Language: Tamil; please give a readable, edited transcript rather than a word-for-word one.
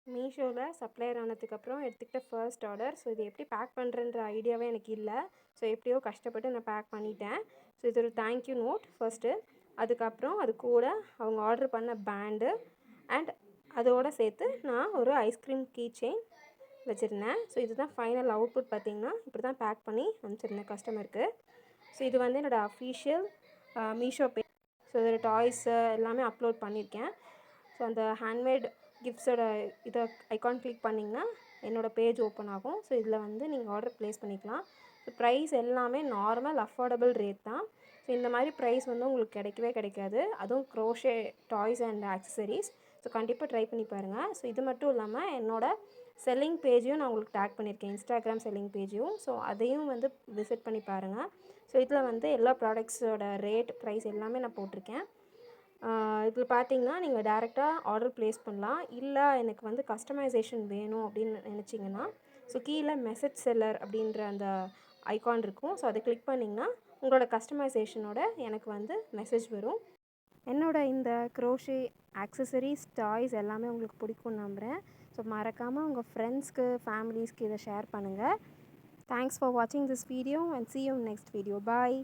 மீஷோவில் சப்ளையர் ஆனதுக்கப்புறம் எடுத்துக்கிட்ட ஃபர்ஸ்ட் ஆர்டர். ஸோ இது எப்படி பேக் பண்ணுறன்ற ஐடியாவே எனக்கு இல்லை. ஸோ எப்படியோ கஷ்டப்பட்டு நான் பேக் பண்ணிட்டேன். ஸோ இது ஒரு தேங்க்யூ நோட் ஃபர்ஸ்ட்டு. அதுக்கப்புறம் அது கூட அவங்க ஆர்டர் பண்ண பேண்டு அண்ட் அதோடு சேர்த்து நான் ஒரு ஐஸ்கிரீம் கீ செயின் வச்சுருந்தேன். ஸோ இதுதான் ஃபைனல் அவுட்புட். பார்த்திங்கன்னா இப்படி தான் பேக் பண்ணி அனுப்பிச்சிருந்தேன் கஸ்டமருக்கு. ஸோ இது வந்து என்னோடய அஃபீஷியல் மீஷோ பேஜ். ஸோ இதில் டாய்ஸு எல்லாமே அப்லோட் பண்ணியிருக்கேன். ஸோ அந்த ஹேண்ட்மேட் கிஃப்ட்ஸோட இதை ஐகான் கிளிக் பண்ணிங்கன்னா என்னோடய பேஜ் ஓப்பன் ஆகும். ஸோ இதில் வந்து நீங்கள் ஆர்டர் ப்ளேஸ் பண்ணிக்கலாம். ஸோ ப்ரைஸ் எல்லாமே நார்மல் அஃபோர்டபுள் ரேட் தான். ஸோ இந்த மாதிரி ப்ரைஸ் வந்து உங்களுக்கு கிடைக்கவே கிடைக்காது. அதுவும் crochet toys and accessories. So கண்டிப்பாக ட்ரை பண்ணி பாருங்கள். ஸோ இது மட்டும் இல்லாமல் என்னோடய செல்லிங் பேஜையும் நான் உங்களுக்கு டேக் பண்ணியிருக்கேன், இன்ஸ்டாகிராம் செல்லிங் பேஜையும். ஸோ அதையும் வந்து விசிட் பண்ணி பாருங்கள். ஸோ இதில் வந்து எல்லா ப்ராடக்ட்ஸோட ரேட் ப்ரைஸ் எல்லாமே நான் போட்டிருக்கேன். இதில் பார்த்தீங்கன்னா நீங்கள் டேரெக்டாக ஆர்டர் ப்ளேஸ் பண்ணலாம். இல்லை எனக்கு வந்து கஸ்டமைசேஷன் வேணும் அப்படின்னு நினச்சிங்கன்னா ஸோ கீழே மெசேஜ் செல்லர் அப்படின்ற அந்த ஐகான் இருக்கும். ஸோ அதை கிளிக் பண்ணிங்கன்னா உங்களோட கஸ்டமைசேஷனோட எனக்கு வந்து மெசேஜ் வரும். என்னோடய இந்த க்ரோஷே ஆக்சசரிஸ் டாய்ஸ் எல்லாமே உங்களுக்கு பிடிக்கும்னு நம்புகிறேன். ஸோ மறக்காமல் உங்கள் ஃப்ரெண்ட்ஸ்க்கு ஃபேமிலிஸ்க்கு இதை ஷேர் பண்ணுங்கள். தேங்க்ஸ் ஃபார் வாட்சிங் this video and see you in next video. Bye.